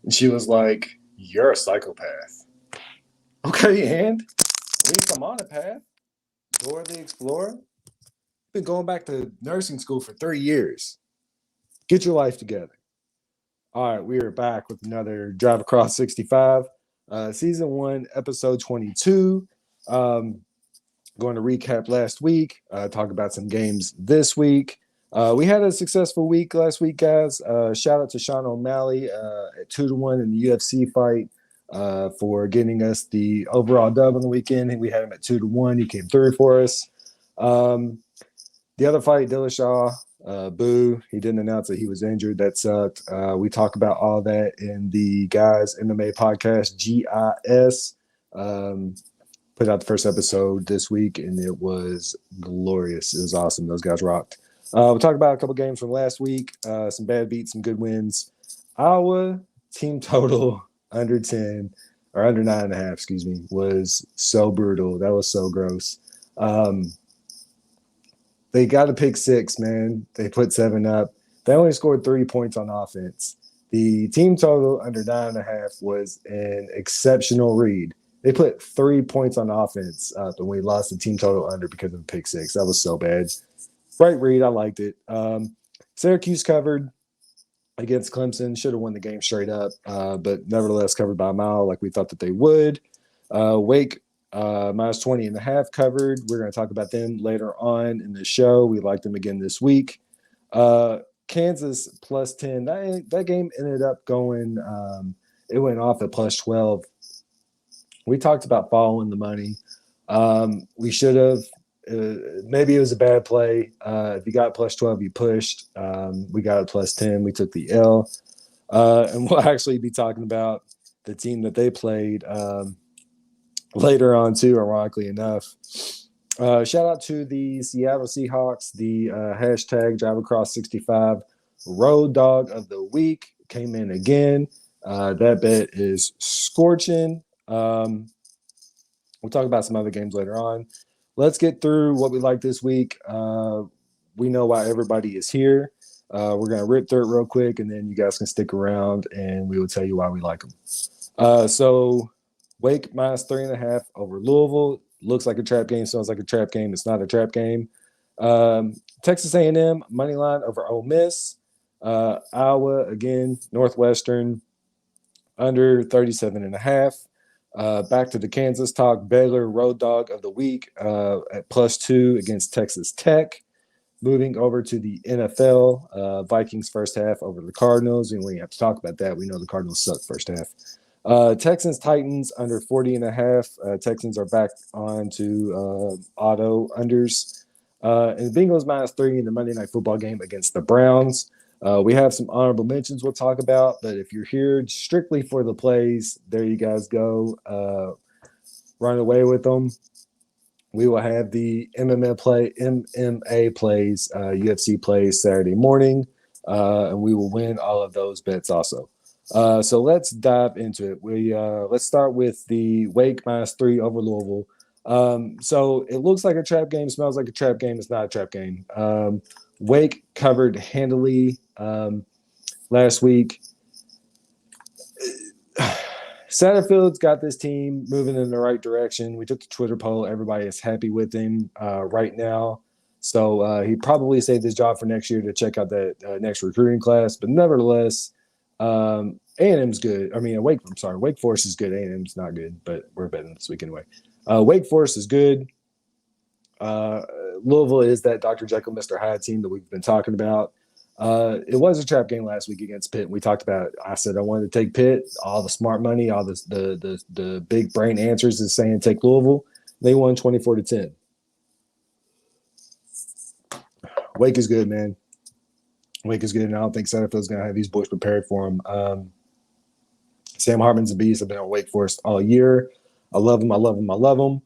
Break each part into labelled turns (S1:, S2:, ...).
S1: And she was like, "You're a psychopath." Okay, and at least I'm on a path. Dora the Explorer. Been going back to nursing school for 3 years. Get your life together. All right, we are back with another Drive Across 65, season one, episode 22. Um, Going to recap last week, talk about some games this week. We had a successful week last week, guys. Shout out to Sean O'Malley at 2-1 in the UFC fight for getting us the overall dub on the weekend. We had him at 2-1. He came through for us. Um, the other fight, Dillashaw, boo. He didn't announce that he was injured. That sucked. We talk about all that in the Guys MMA podcast, GIS. Put out the first episode this week, and it was glorious. It was awesome. Those guys rocked. We'll talk about a couple games from last week, some bad beats, some good wins. Iowa team total under 10 or under 9.5, excuse me, was so brutal. That was so gross. They got a pick six, man. They put 7 up. They only scored 3 points on offense. The team total under 9.5 was an exceptional read. They put 3 points on offense up, and we lost the team total under because of a pick six. That was so bad. Right read. I liked it. Syracuse covered against Clemson. Should have won the game straight up, but nevertheless covered by a mile like we thought that they would. Wake minus 20 and a half covered. We're going to talk about them later on in the show. We like them again this week. Kansas plus 10. That game ended up going, it went off at plus 12. We talked about following the money. We should have. Maybe it was a bad play. If you got plus 12, you pushed. We got it plus 10. We took the L. And we'll actually be talking about the team that they played later on, too, ironically enough. Shout out to the Seattle Seahawks, the hashtag DriveAcross65 Road Dog of the Week came in again. That bet is scorching. We'll talk about some other games later on. Let's get through what we like this week. We know why everybody is here. We're going to rip through it real quick, and then you guys can stick around, and we will tell you why we like them. So Wake minus 3.5 over Louisville. Looks like a trap game, sounds like a trap game. It's not a trap game. Texas A&M money line over Ole Miss. Iowa again, Northwestern under 37.5. Back to the Kansas talk. Baylor road dog of the week at plus 2 against Texas Tech. Moving over to the NFL, Vikings first half over the Cardinals. And we have to talk about that. We know the Cardinals suck first half. Texans Titans under 40.5. Texans are back on to auto unders. And Bengals minus 3 in the Monday Night Football game against the Browns. We have some honorable mentions we'll talk about, but if you're here strictly for the plays, there you guys go. Run away with them. We will have the MMA plays, UFC plays Saturday morning, and we will win all of those bets also. So let's dive into it. Let's start with the Wake minus 3 over Louisville. So it looks like a trap game, smells like a trap game. It's not a trap game. Wake covered handily last week. Satterfield's got this team moving in the right direction. We took the Twitter poll. Everybody is happy with him right now. So he probably saved his job for next year to check out that next recruiting class. But nevertheless, A&M's good. I mean, Wake Forest is good. A&M's not good, but we're betting this week anyway. Wake Forest is good. Louisville is that Dr. Jekyll, Mr. Hyde team that we've been talking about. It was a trap game last week against Pitt. We talked about it. I said I wanted to take Pitt. All the smart money, all the big brain answers is saying take Louisville. They won 24-10. Wake is good, man. Wake is good, and I don't think Satterfield's going to have these boys prepared for him. Sam Hartman's a beast. I've been on Wake Forest all year. I love him. I love him. I love him.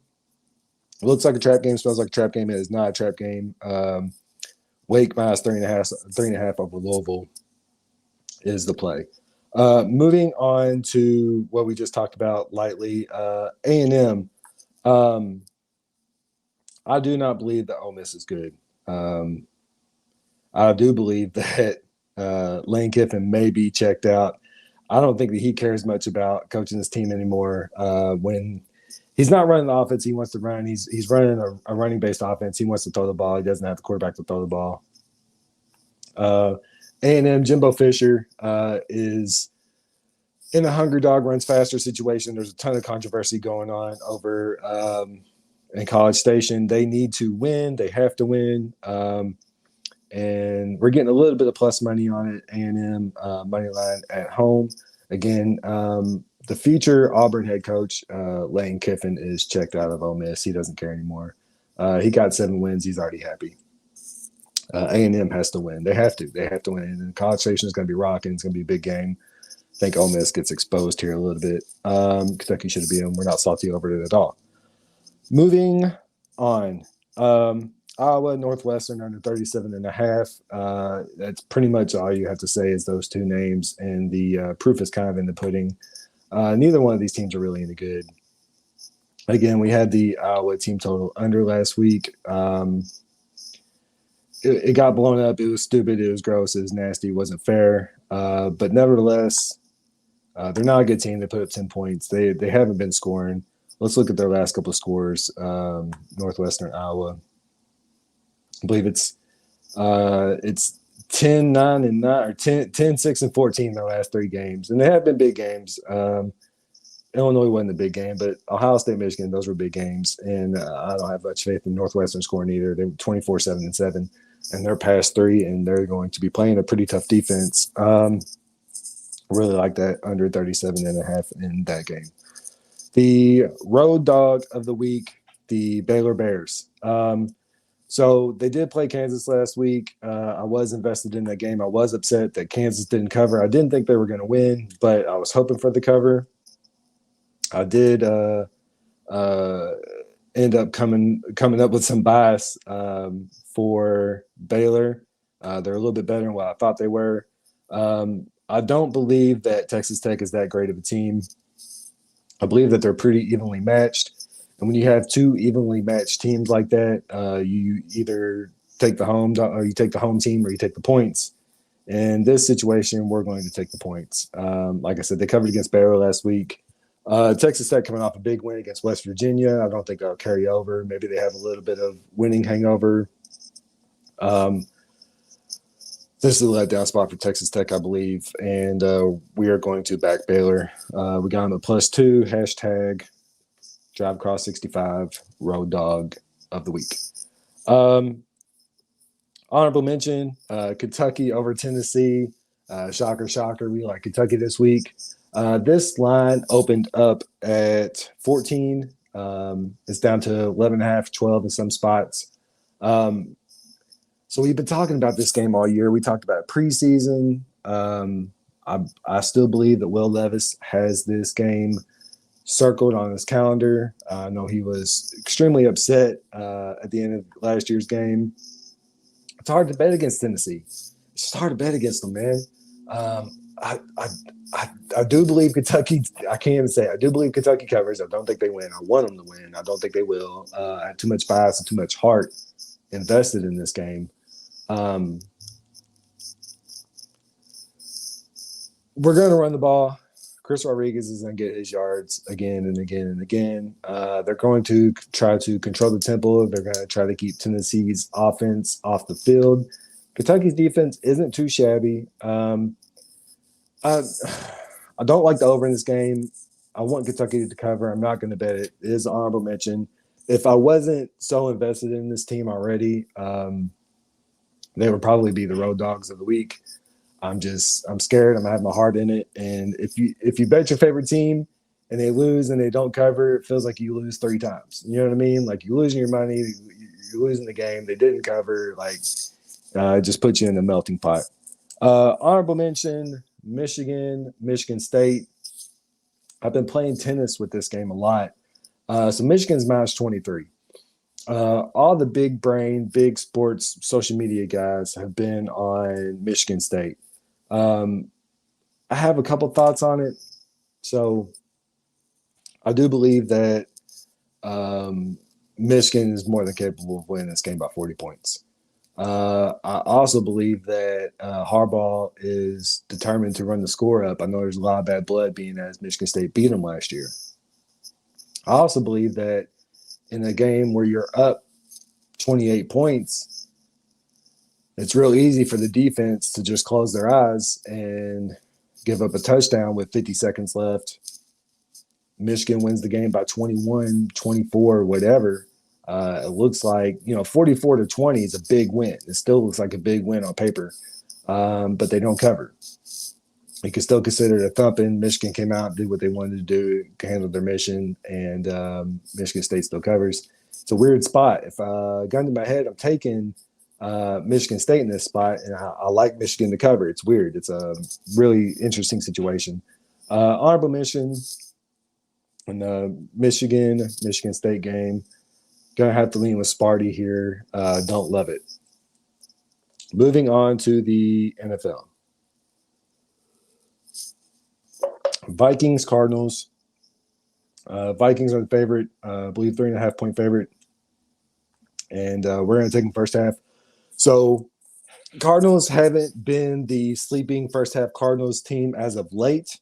S1: It looks like a trap game. Smells like a trap game. It is not a trap game. Wake minus 3.5 over Louisville is the play. Moving on to what we just talked about lightly, A&M. I do not believe that Ole Miss is good. I do believe that Lane Kiffin may be checked out. I don't think that he cares much about coaching this team anymore. When he's not running the offense he wants to run, he's running a running based offense. He wants to throw the ball. He doesn't have the quarterback to throw the ball. A&M Jimbo Fisher is in a hungry dog runs faster situation. There's a ton of controversy going on over in College Station. They need to win. They have to win. And we're getting a little bit of plus money on it. A&M money line at home. Again, the future Auburn head coach, Lane Kiffin, is checked out of Ole Miss. He doesn't care anymore. He got 7 wins. He's already happy. A&M has to win. They have to. They have to win. And College Station is going to be rocking. It's going to be a big game. I think Ole Miss gets exposed here a little bit. Kentucky should have beaten them. We're not salty over it at all. Moving on. Iowa, Northwestern under 37.5. That's pretty much all you have to say is those two names, and the proof is kind of in the pudding. Neither one of these teams are really any good. Again, we had the Iowa team total under last week. It got blown up. It was stupid. It was gross. It was nasty. It wasn't fair. But nevertheless, they're not a good team. They put up 10 points. They haven't been scoring. Let's look at their last couple of scores. Northwestern, Iowa. I believe it's 10, 9, and 9, or 10, 6, and 14 their last 3 games. And they have been big games. Illinois wasn't a big game, but Ohio State, Michigan, those were big games. And I don't have much faith in Northwestern scoring either. They were 24, 7, and 7. And they're past 3, and they're going to be playing a pretty tough defense. Really like that under 37.5 in that game. The road dog of the week, the Baylor Bears. So they did play Kansas last week. I was invested in that game. I was upset that Kansas didn't cover. I didn't think they were going to win, but I was hoping for the cover. I did end up coming up with some bias for Baylor. They're a little bit better than what I thought they were. I don't believe that Texas Tech is that great of a team. I believe that they're pretty evenly matched. And when you have 2 evenly matched teams like that, you either take the home or you take the home team or you take the points. In this situation, we're going to take the points. Like I said, they covered against Baylor last week. Texas Tech coming off a big win against West Virginia. I don't think that'll carry over. Maybe they have a little bit of winning hangover. This is a letdown spot for Texas Tech, I believe, and we are going to back Baylor. We got them at +2, hashtag Drive Across 65, road dog of the week. Honorable mention, Kentucky over Tennessee. Shocker, shocker. We like Kentucky this week. This line opened up at 14. It's down to 11.5, 12 in some spots. So we've been talking about this game all year. We talked about it preseason. I still believe that Will Levis has this game circled on his calendar. I know he was extremely upset at the end of last year's game. It's hard to bet against Tennessee. It's just hard to bet against them, man. I do believe Kentucky. I can't even say I do believe Kentucky covers. I don't think they win. I want them to win. I don't think they will. I have too much bias and too much heart invested in this game. We're going to run the ball. Chris Rodriguez is going to get his yards again and again and again. They're going to try to control the tempo. They're going to try to keep Tennessee's offense off the field. Kentucky's defense isn't too shabby. I don't like the over in this game. I want Kentucky to cover. I'm not going to bet it. It is an honorable mention. If I wasn't so invested in this team already, they would probably be the road dogs of the week. I'm scared. I'm gonna have my heart in it. And if you bet your favorite team and they lose and they don't cover, it feels like you lose 3 times. You know what I mean? Like you're losing your money, you're losing the game. They didn't cover. Like it just puts you in the melting pot. Honorable mention: Michigan State. I've been playing tennis with this game a lot. So Michigan's -23. All the big brain, big sports social media guys have been on Michigan State. I have a couple thoughts on it. So I do believe that Michigan is more than capable of winning this game by 40 points. I also believe that Harbaugh is determined to run the score up. I know there's a lot of bad blood being as Michigan State beat them last year. I also believe that in a game where you're up 28 points, it's real easy for the defense to just close their eyes and give up a touchdown with 50 seconds left. Michigan wins the game by 21, 24, whatever. It looks like, 44-20 is a big win. It still looks like a big win on paper, but they don't cover. You can still consider it a thumping. Michigan came out, did what they wanted to do, handled their mission, and Michigan State still covers. It's a weird spot. If gun to my head, I'm taking Michigan State in this spot, and I like Michigan to cover. It's weird. It's a really interesting situation. Honorable mention in the Michigan State game. Gonna have to lean with Sparty here. Don't love it. Moving on to the NFL. Vikings, Cardinals. Vikings are the favorite. I believe 3.5-point favorite. And we're going to take them first half. So Cardinals haven't been the sleeping first half Cardinals team as of late.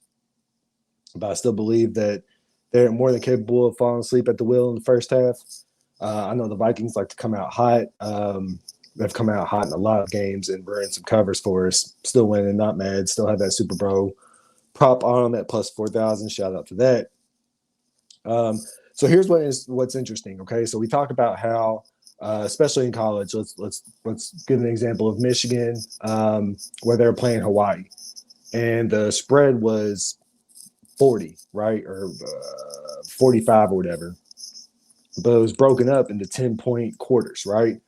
S1: But I still believe that they're more than capable of falling asleep at the wheel in the first half. I know the Vikings like to come out hot. They've come out hot in a lot of games and we're in some covers for us. Still winning, not mad. Still have that Super Bowl prop on them at plus 4,000. Shout out to that. So here's what's interesting. Okay, so we talk about how, especially in college, let's give an example of Michigan, where they're playing Hawaii, and the spread was 40, right, or 45 or whatever, but it was broken up into 10-point quarters, right?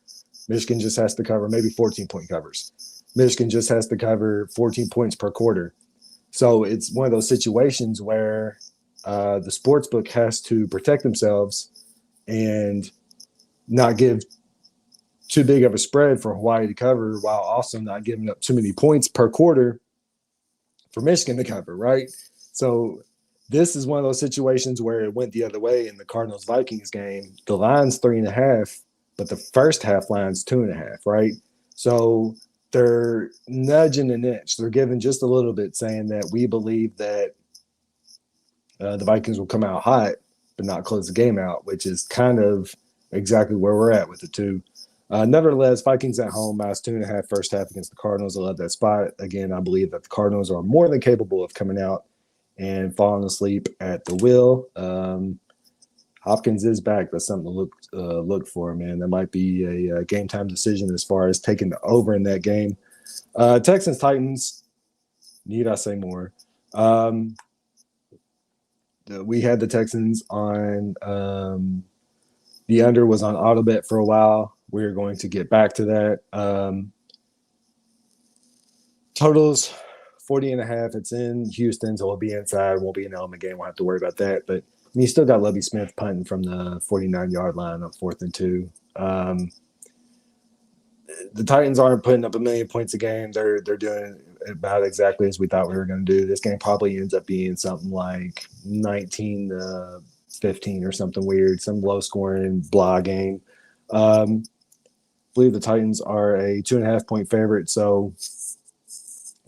S1: Michigan just has to cover maybe 14-point covers. Michigan just has to cover 14 points per quarter. So it's one of those situations where the sports book has to protect themselves and not give too big of a spread for Hawaii to cover while also not giving up too many points per quarter for Michigan to cover, right? So this is one of those situations where it went the other way in the Cardinals-Vikings game. The line's 3.5, but the first half line's 2.5, right? So they're nudging an inch. They're giving just a little bit, saying that we believe that the Vikings will come out hot, but not close the game out, which is kind of exactly where we're at with the two. Nevertheless, Vikings at home, minus 2.5 first half against the Cardinals. I love that spot. Again, I believe that the Cardinals are more than capable of coming out and falling asleep at the wheel. Hopkins is back. That's something to look for, man. That might be a game time decision as far as taking the over in that game. Texans, Titans. Need I say more? We had the Texans on the under was on AutoBet for a while. We're going to get back to that. Totals 40.5. It's in Houston, so we'll be inside. It won't be an element game. We'll have to worry about that. But I mean, you still got Lovie Smith punting from the 49-yard line on 4th and 2. The Titans aren't putting up 1 million points a game. They're doing about exactly as we thought we were going to do. This game probably ends up being something like 19-15 or something weird, some low-scoring blah game. I believe the Titans are a 2.5-point favorite, so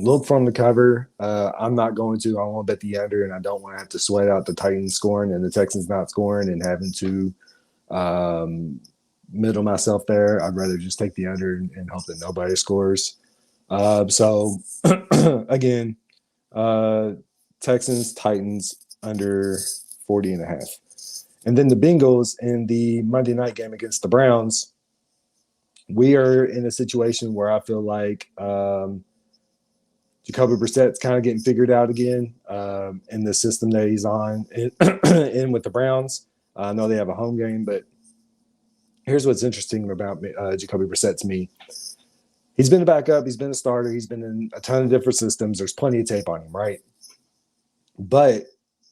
S1: look for them to cover. I'm not going to. I want to bet the under, and I don't want to have to sweat out the Titans scoring and the Texans not scoring and having to middle myself there. I'd rather just take the under and hope that nobody scores. So, again, Texans, Titans under 40.5. And then the Bengals in the Monday night game against the Browns, we are in a situation where I feel like Jacoby Brissett's kind of getting figured out again in the system that he's on in with the Browns. I know they have a home game, but here's what's interesting about Jacoby Brissett to me. He's been a backup. He's been a starter. He's been in a ton of different systems. There's plenty of tape on him, right? But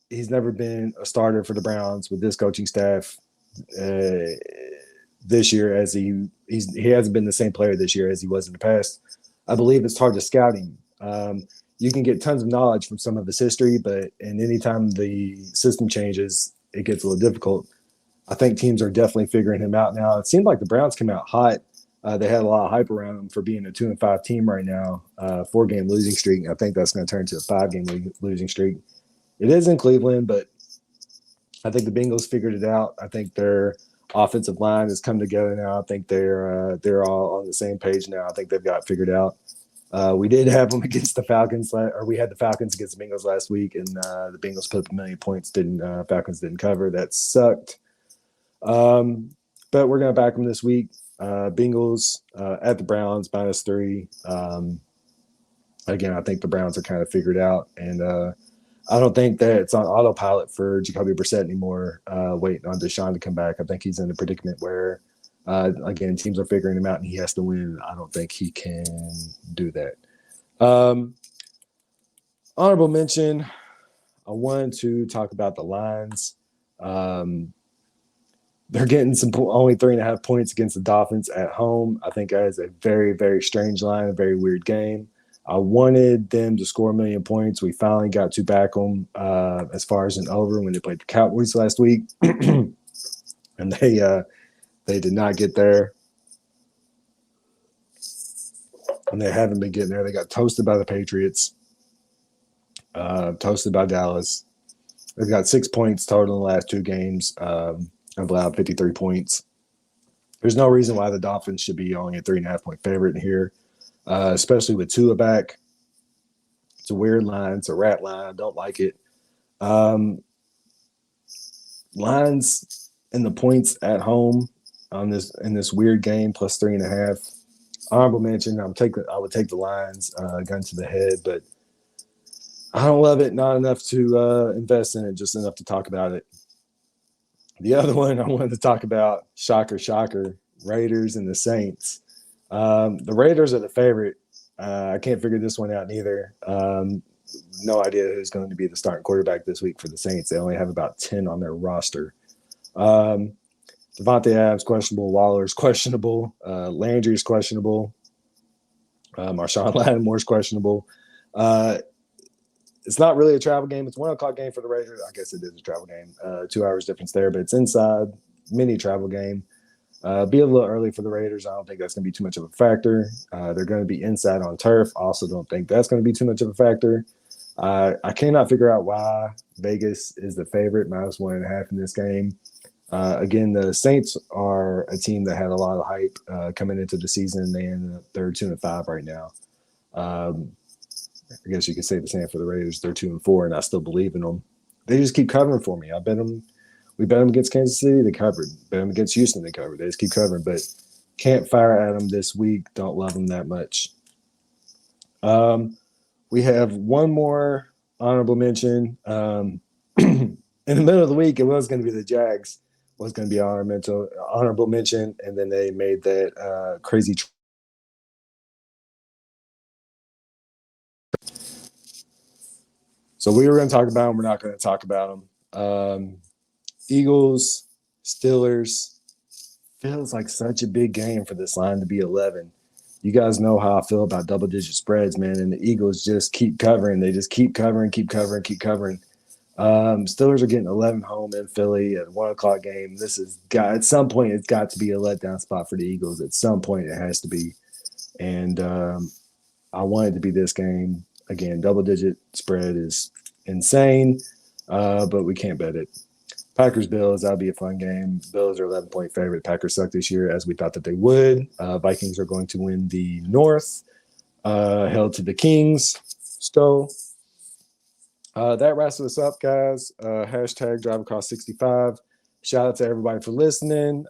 S1: he's never been a starter for the Browns with this coaching staff this year as he hasn't been the same player this year as he was in the past. I believe it's hard to scout him. You can get tons of knowledge from some of his history, but anytime the system changes, it gets a little difficult. I think teams are definitely figuring him out now. It seemed like the Browns came out hot They had a lot of hype around them for being a 2-5 team right now, 4-game losing streak. I think that's going to turn to a 5-game losing streak. It is in Cleveland, but I think the Bengals figured it out. I think their offensive line has come together now. I think they're all on the same page now. I think they've got it figured out. We did have them against the Falcons, or we had the Falcons against the Bengals last week, and the Bengals put up a million points. Falcons didn't cover. That sucked. But we're going to back them this week. Bengals at the Browns -3. Again, I think the Browns are kind of figured out, and I don't think that it's on autopilot for Jacoby Brissett anymore, waiting on Deshaun to come back. I think he's in a predicament where, again, teams are figuring him out and he has to win. I don't think he can do that. Honorable mention, I wanted to talk about the Lions. They're getting only 3.5 points against the Dolphins at home. I think that is a very, very strange line, a very weird game. I wanted them to score 1 million points. We finally got to back them as far as an over when they played the Cowboys last week. And they did not get there. And they haven't been getting there. They got toasted by the Patriots, toasted by Dallas. They've got 6 points total in the last 2 games. I've allowed 53 points. There's no reason why the Dolphins should be only a 3.5-point favorite in here, especially with Tua back. It's a weird line. It's a rat line. I don't like it. Lines and the points at home in this weird game plus 3.5. Honorable mention. I would take the Lions, gun to the head, but I don't love it. Not enough to invest in it. Just enough to talk about it. The other one I wanted to talk about, shocker, Raiders and the Saints. The Raiders are the favorite. I can't figure this one out neither. No idea who's going to be the starting quarterback this week for the Saints. They only have about 10 on their roster. Devontae Adams questionable. Waller's questionable. Landry's questionable. Marshawn Lattimore's questionable. It's not really a travel game. It's 1 o'clock game for the Raiders. I guess it is a travel game. 2 hours difference there, but it's inside. Mini travel game. Be a little early for the Raiders. I don't think that's going to be too much of a factor. They're going to be inside on turf. Also don't think that's going to be too much of a factor. I cannot figure out why Vegas is the favorite, -1.5 in this game. Again, the Saints are a team that had a lot of hype coming into the season. They're 2-5 right now. I guess you could say the same for the Raiders. They're 2-4, and I still believe in them. They just keep covering for me. I bet them. We bet them against Kansas City. They covered. Bet them against Houston. They covered. They just keep covering, but can't fire at them this week. Don't love them that much. We have one more honorable mention. In the middle of the week, it was going to be the Jags. Was going to be honorable mention, and then they made that crazy. So we were going to talk about them. We're not going to talk about them. Eagles, Steelers. Feels like such a big game for this line to be 11. You guys know how I feel about double-digit spreads, man. And the Eagles just keep covering. They just keep covering. Steelers are getting 11 home in Philly at 1 o'clock game. At some point, it's got to be a letdown spot for the Eagles. At some point, it has to be. And I want it to be this game. Again, double-digit spread is insane, but we can't bet it. Packers-Bills, that'll be a fun game. Bills are 11-point favorite. Packers suck this year, as we thought that they would. Vikings are going to win the North. Held to the Kings. Let's go. That wraps us up, guys. Hashtag DriveAcross65. Shout out to everybody for listening.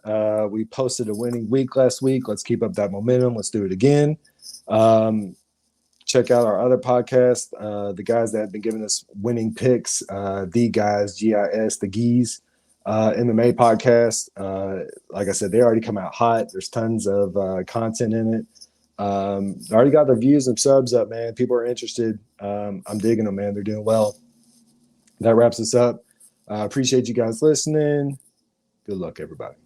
S1: We posted a winning week last week. Let's keep up that momentum. Let's do it again. Check out our other podcast. The guys that have been giving us winning picks, the guys, GIS, the Geese, MMA podcast. Like I said, they already come out hot. There's tons of content in it. They already got their views and subs up, man. People are interested. I'm digging them, man. They're doing well. That wraps us up. Appreciate you guys listening. Good luck, everybody.